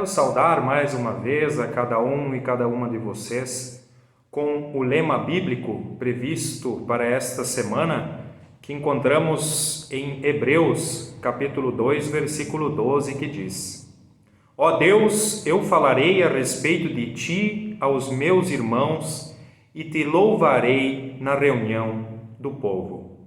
Quero saudar mais uma vez a cada um e cada uma de vocês com o lema bíblico previsto para esta semana, que encontramos em Hebreus, capítulo 2, versículo 12, que diz: Ó Deus, eu falarei a respeito de ti aos meus irmãos e te louvarei na reunião do povo.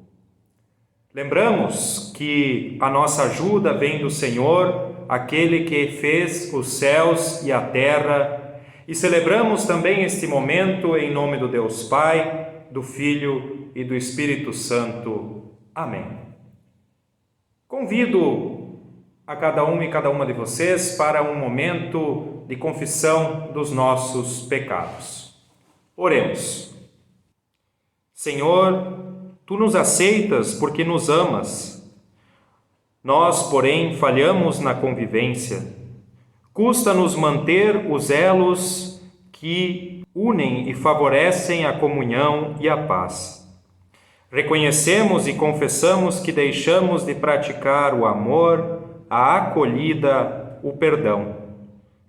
Lembramos que a nossa ajuda vem do Senhor, aquele que fez os céus e a terra, e celebramos também este momento em nome do Deus Pai, do Filho e do Espírito Santo. Amém. Convido a cada um e cada uma de vocês para um momento de confissão dos nossos pecados. Oremos. Senhor, Tu nos aceitas porque nos amas. Nós, porém, falhamos na convivência. Custa-nos manter os elos que unem e favorecem a comunhão e a paz. Reconhecemos e confessamos que deixamos de praticar o amor, a acolhida, o perdão.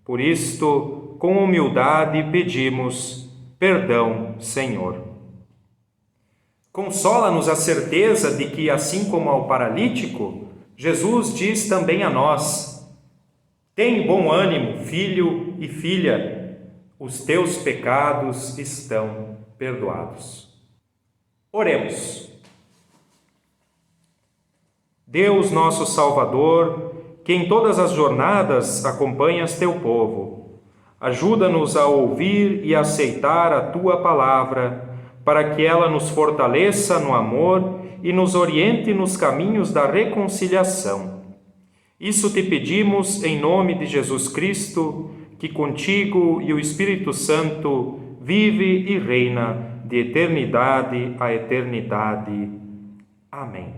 Por isto, com humildade, pedimos perdão, Senhor. Consola-nos a certeza de que, assim como ao paralítico, Jesus diz também a nós: tem bom ânimo, filho e filha, os teus pecados estão perdoados. Oremos. Deus nosso Salvador, que em todas as jornadas acompanhas teu povo, ajuda-nos a ouvir e aceitar a tua palavra, para que ela nos fortaleça no amor e nos oriente nos caminhos da reconciliação. Isso te pedimos em nome de Jesus Cristo, que contigo e o Espírito Santo vive e reina de eternidade a eternidade. Amém.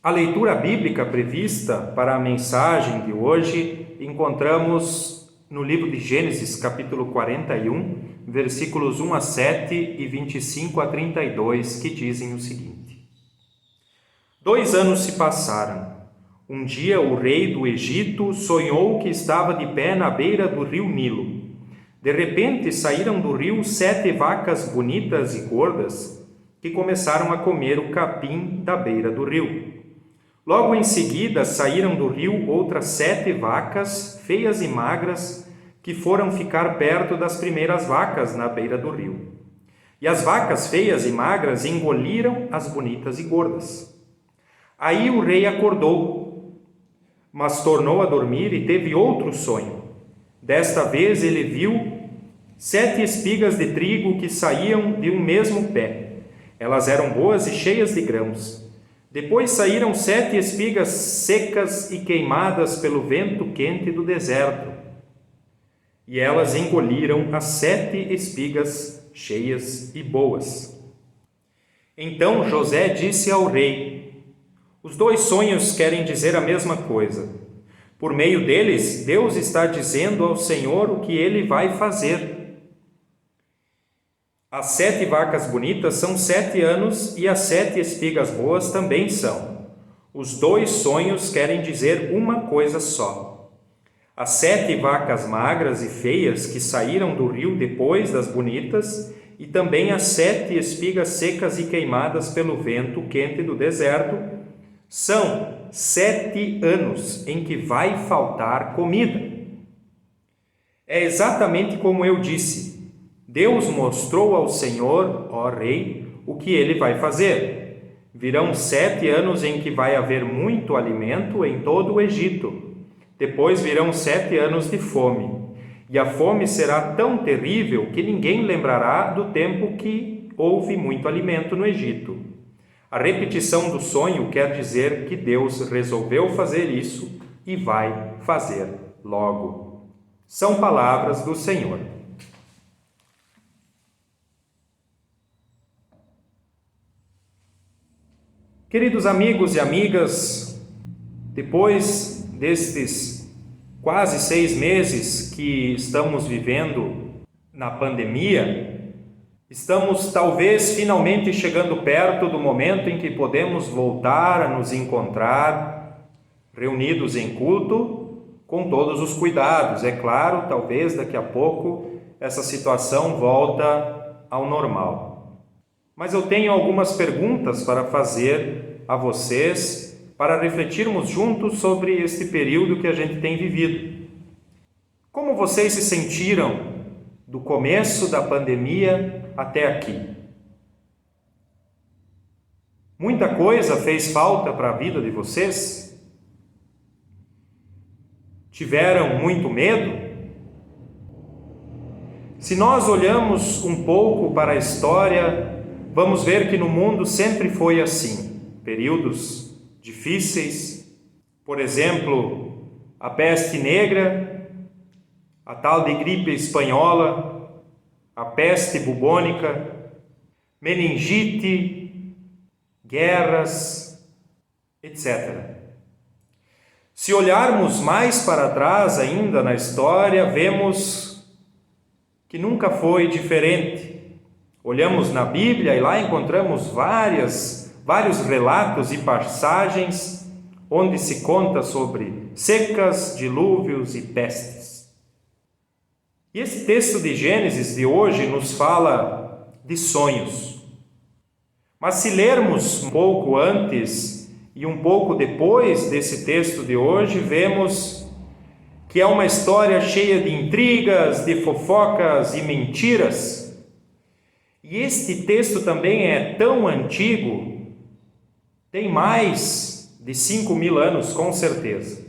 A leitura bíblica prevista para a mensagem de hoje encontramos no livro de Gênesis, capítulo 41, versículos 1 a 7 e 25 a 32, que dizem o seguinte: 2 anos se passaram. Um dia o rei do Egito sonhou que estava de pé na beira do rio Nilo. De repente saíram do rio 7 vacas bonitas e gordas, que começaram a comer o capim da beira do rio. Logo em seguida saíram do rio outras 7 vacas, feias e magras, que foram ficar perto das primeiras vacas na beira do rio. E as vacas feias e magras engoliram as bonitas e gordas. Aí o rei acordou, mas tornou a dormir e teve outro sonho. Desta vez ele viu 7 espigas de trigo que saíam de um mesmo pé. Elas eram boas e cheias de grãos. Depois saíram 7 espigas secas e queimadas pelo vento quente do deserto. E elas engoliram as 7 espigas cheias e boas. Então José disse ao rei: os 2 sonhos querem dizer a mesma coisa. Por meio deles, Deus está dizendo ao Senhor o que ele vai fazer. As 7 vacas bonitas são 7 anos e as 7 espigas boas também são. Os 2 sonhos querem dizer uma coisa só. As 7 vacas magras e feias que saíram do rio depois das bonitas, e também as 7 espigas secas e queimadas pelo vento quente do deserto, são 7 anos em que vai faltar comida. É exatamente como eu disse. Deus mostrou ao Senhor, ó rei, o que ele vai fazer. Virão 7 anos em que vai haver muito alimento em todo o Egito. Depois virão 7 anos de fome, e a fome será tão terrível que ninguém lembrará do tempo que houve muito alimento no Egito. A repetição do sonho quer dizer que Deus resolveu fazer isso e vai fazer logo. São palavras do Senhor. Queridos amigos e amigas, depois destes quase 6 meses que estamos vivendo na pandemia, estamos talvez finalmente chegando perto do momento em que podemos voltar a nos encontrar reunidos em culto, com todos os cuidados. É claro, talvez daqui a pouco essa situação volta ao normal. Mas eu tenho algumas perguntas para fazer a vocês, para refletirmos juntos sobre este período que a gente tem vivido. Como vocês se sentiram do começo da pandemia até aqui? Muita coisa fez falta para a vida de vocês? Tiveram muito medo? Se nós olhamos um pouco para a história, vamos ver que no mundo sempre foi assim. Períodos difíceis, por exemplo, a peste negra, a tal de gripe espanhola, a peste bubônica, meningite, guerras, etc. Se olharmos mais para trás ainda na história, vemos que nunca foi diferente. Olhamos na Bíblia e lá encontramos vários relatos e passagens onde se conta sobre secas, dilúvios e pestes. E esse texto de Gênesis de hoje nos fala de sonhos. Mas se lermos um pouco antes e um pouco depois desse texto de hoje, vemos que é uma história cheia de intrigas, de fofocas e mentiras. E este texto também é tão antigo, tem mais de 5.000 anos, com certeza.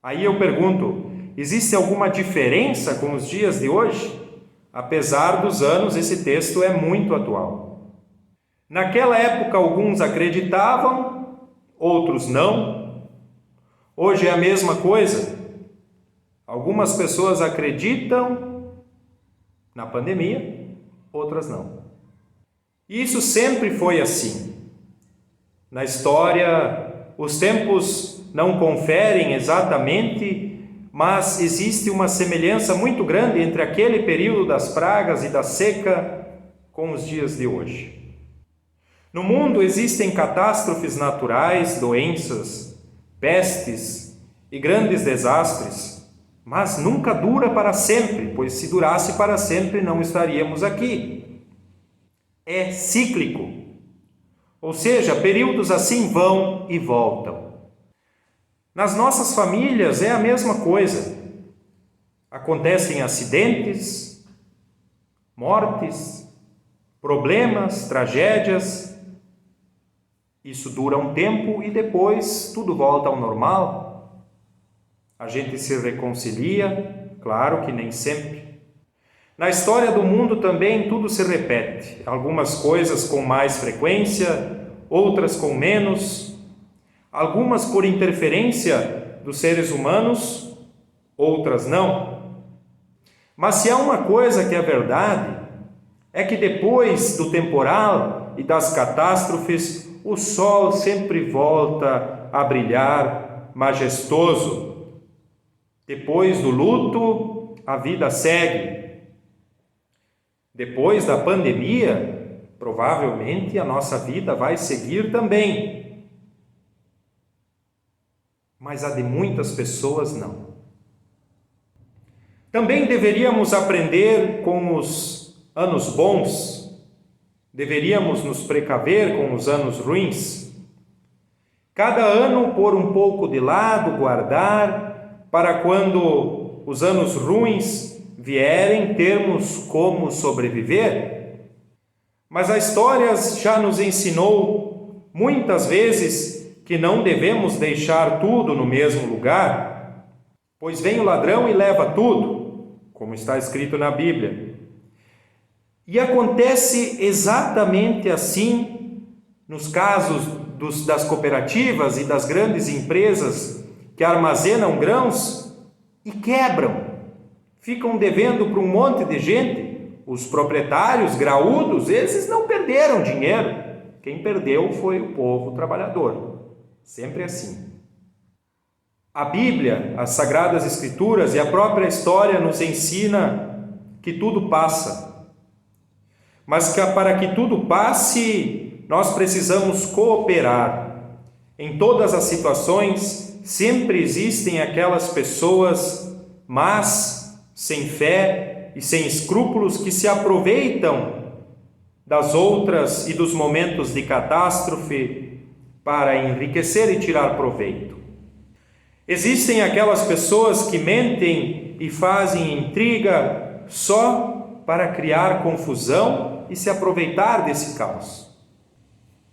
Aí eu pergunto, existe alguma diferença com os dias de hoje? Apesar dos anos, esse texto é muito atual. Naquela época, alguns acreditavam, outros não. Hoje é a mesma coisa. Algumas pessoas acreditam na pandemia, outras não. Isso sempre foi assim. Na história, os tempos não conferem exatamente, mas existe uma semelhança muito grande entre aquele período das pragas e da seca com os dias de hoje. No mundo existem catástrofes naturais, doenças, pestes e grandes desastres, mas nunca dura para sempre, pois se durasse para sempre não estaríamos aqui. É cíclico, ou seja, períodos assim vão e voltam. Nas nossas famílias é a mesma coisa. Acontecem acidentes, mortes, problemas, tragédias. Isso dura um tempo e depois tudo volta ao normal. A gente se reconcilia, claro que nem sempre. Na história do mundo também tudo se repete. Algumas coisas com mais frequência, outras com menos. Algumas por interferência dos seres humanos, outras não. Mas se há uma coisa que é verdade, é que depois do temporal e das catástrofes, o sol sempre volta a brilhar majestoso. Depois do luto, a vida segue. Depois da pandemia, provavelmente a nossa vida vai seguir também. Mas a de muitas pessoas não. Também deveríamos aprender com os anos bons, deveríamos nos precaver com os anos ruins. Cada ano pôr um pouco de lado, guardar, para quando os anos ruins vierem, termos como sobreviver. Mas a história já nos ensinou muitas vezes que não devemos deixar tudo no mesmo lugar, pois vem o ladrão e leva tudo, como está escrito na Bíblia. E acontece exatamente assim nos casos das cooperativas e das grandes empresas que armazenam grãos e quebram, ficam devendo para um monte de gente. Os proprietários graúdos, esses não perderam dinheiro, quem perdeu foi o povo trabalhador, sempre assim. A Bíblia, as Sagradas Escrituras e a própria história nos ensina que tudo passa, mas que para que tudo passe, nós precisamos cooperar. Em todas as situações, sempre existem aquelas pessoas más, sem fé e sem escrúpulos que se aproveitam das outras e dos momentos de catástrofe para enriquecer e tirar proveito. Existem aquelas pessoas que mentem e fazem intriga só para criar confusão e se aproveitar desse caos.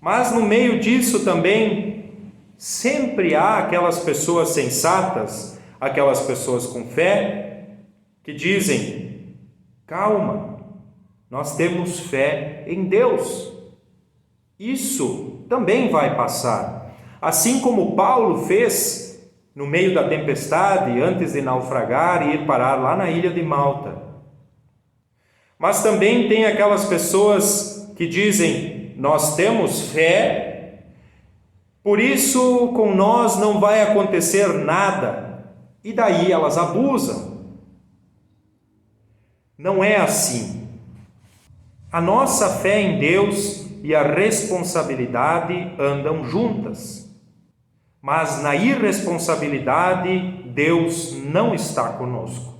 Mas no meio disso também sempre há aquelas pessoas sensatas, aquelas pessoas com fé, que dizem: calma, nós temos fé em Deus. Isso também vai passar. Assim como Paulo fez no meio da tempestade, antes de naufragar e ir parar lá na ilha de Malta. Mas também tem aquelas pessoas que dizem: nós temos fé, por isso com nós não vai acontecer nada. E daí elas abusam. Não é assim. A nossa fé em Deus e a responsabilidade andam juntas. Mas na irresponsabilidade, Deus não está conosco.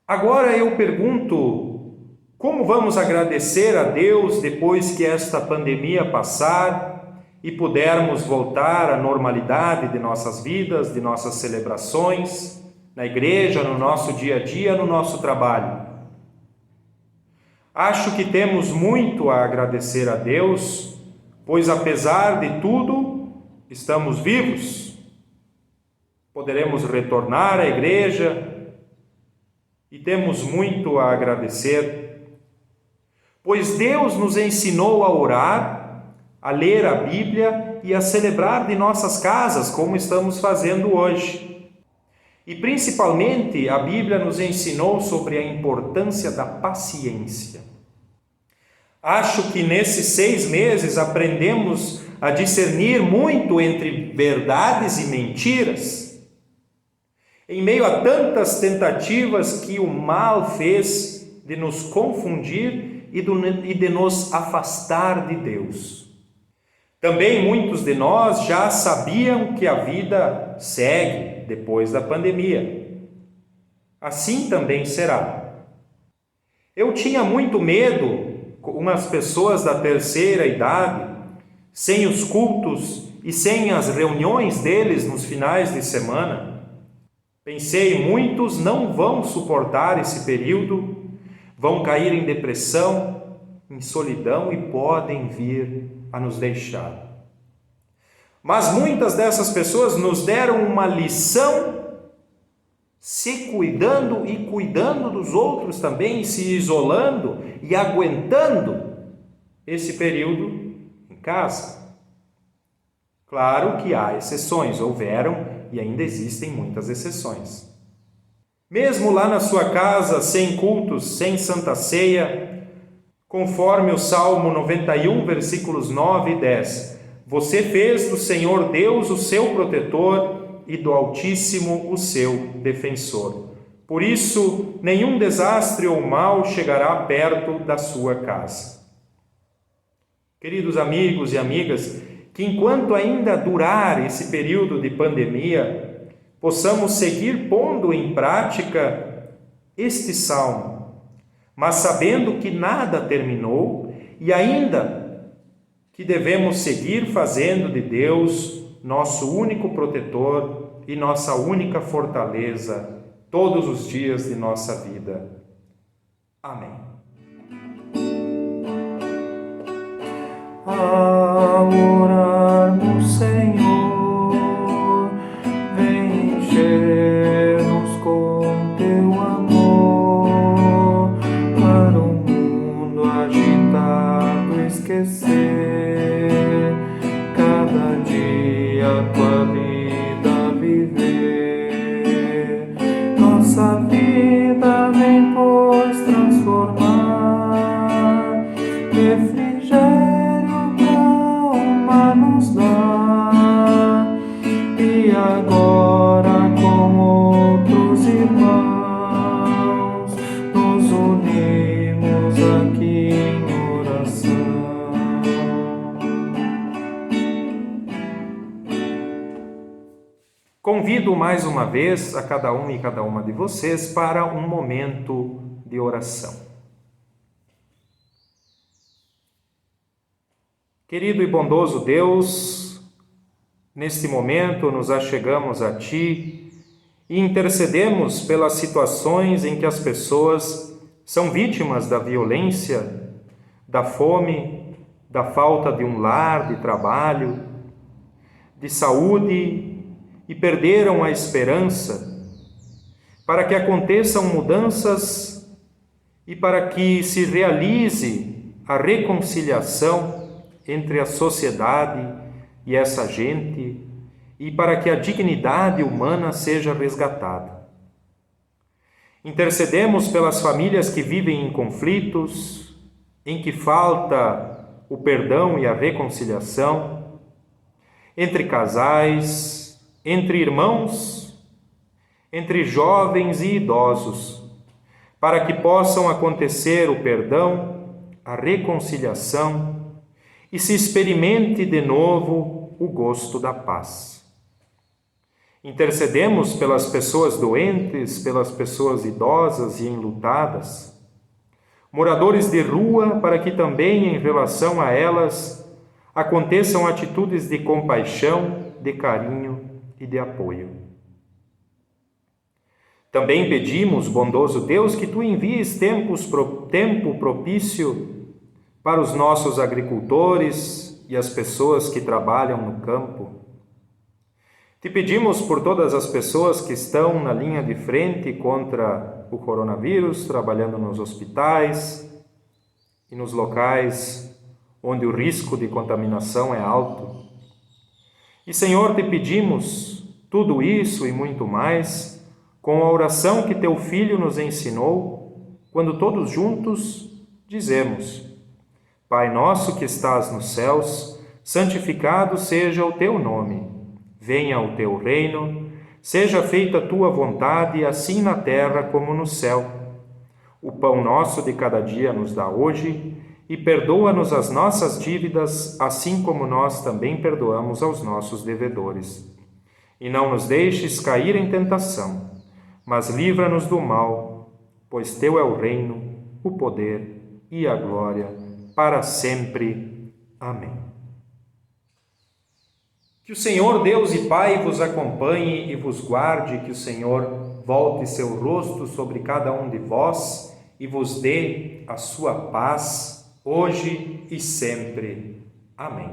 Agora eu pergunto: como vamos agradecer a Deus depois que esta pandemia passar e pudermos voltar à normalidade de nossas vidas, de nossas celebrações, na igreja, no nosso dia a dia, no nosso trabalho? Acho que temos muito a agradecer a Deus, pois apesar de tudo, estamos vivos. Poderemos retornar à igreja e temos muito a agradecer, pois Deus nos ensinou a orar, a ler a Bíblia e a celebrar de nossas casas, como estamos fazendo hoje. E principalmente a Bíblia nos ensinou sobre a importância da paciência. Acho que nesses 6 meses aprendemos a discernir muito entre verdades e mentiras, em meio a tantas tentativas que o mal fez de nos confundir e de nos afastar de Deus. Também muitos de nós já sabiam que a vida segue depois da pandemia. Assim também será. Eu tinha muito medo com as pessoas da terceira idade, sem os cultos e sem as reuniões deles nos finais de semana. Pensei, muitos não vão suportar esse período, vão cair em depressão, em solidão e podem vir a nos deixar. Mas muitas dessas pessoas nos deram uma lição, se cuidando e cuidando dos outros também, se isolando e aguentando esse período em casa. Claro que há exceções, houveram e ainda existem muitas exceções. Mesmo lá na sua casa, sem cultos, sem Santa Ceia, conforme o Salmo 91, versículos 9 e 10, você fez do Senhor Deus o seu protetor e do Altíssimo o seu defensor. Por isso, nenhum desastre ou mal chegará perto da sua casa. Queridos amigos e amigas, que enquanto ainda durar esse período de pandemia, possamos seguir pondo em prática este salmo, mas sabendo que nada terminou e ainda que devemos seguir fazendo de Deus nosso único protetor e nossa única fortaleza todos os dias de nossa vida. Amém. Ao orarmos, Senhor, vem encher-nos com teu amor, para o mundo agitado esquecer, cada dia a tua vida viver. Nossa vida vem, pois, transformar, refrigério nos dá, e agora com outros irmãos nos unimos aqui em oração. Convido mais uma vez a cada um e cada uma de vocês para um momento de oração. Querido e bondoso Deus, neste momento nos achegamos a Ti e intercedemos pelas situações em que as pessoas são vítimas da violência, da fome, da falta de um lar, de trabalho, de saúde e perderam a esperança, para que aconteçam mudanças e para que se realize a reconciliação entre a sociedade e essa gente e para que a dignidade humana seja resgatada. Intercedemos pelas famílias que vivem em conflitos, em que falta o perdão e a reconciliação, entre casais, entre irmãos, entre jovens e idosos, para que possam acontecer o perdão, a reconciliação e se experimente de novo o gosto da paz. Intercedemos pelas pessoas doentes, pelas pessoas idosas e enlutadas, moradores de rua, para que também em relação a elas aconteçam atitudes de compaixão, de carinho e de apoio. Também pedimos, bondoso Deus, que Tu envies tempo propício para os nossos agricultores e as pessoas que trabalham no campo. Te pedimos por todas as pessoas que estão na linha de frente contra o coronavírus, trabalhando nos hospitais e nos locais onde o risco de contaminação é alto. E, Senhor, te pedimos tudo isso e muito mais com a oração que Teu Filho nos ensinou, quando todos juntos dizemos: Pai nosso que estás nos céus, santificado seja o Teu nome. Venha o Teu reino, seja feita a Tua vontade, assim na terra como no céu. O pão nosso de cada dia nos dá hoje, e perdoa-nos as nossas dívidas, assim como nós também perdoamos aos nossos devedores. E não nos deixes cair em tentação, mas livra-nos do mal, pois Teu é o reino, o poder e a glória, para sempre. Amém. Que o Senhor Deus e Pai vos acompanhe e vos guarde, que o Senhor volte seu rosto sobre cada um de vós e vos dê a sua paz, hoje e sempre. Amém.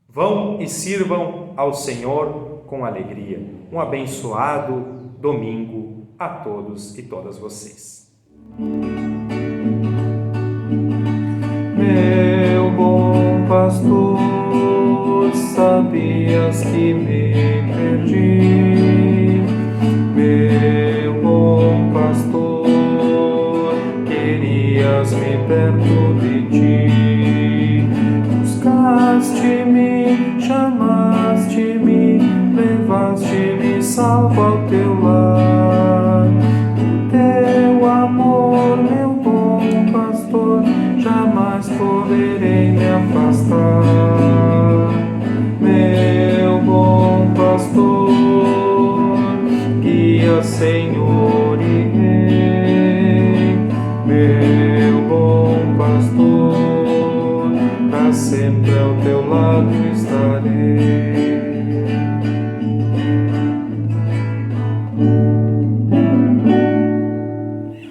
Vão e sirvam ao Senhor com alegria. Um abençoado domingo a todos e todas vocês. Meu bom pastor, sabias que me perdi? Meu bom pastor, querias-me perto de ti. Buscaste-me, chamaste-me, levaste-me salvo ao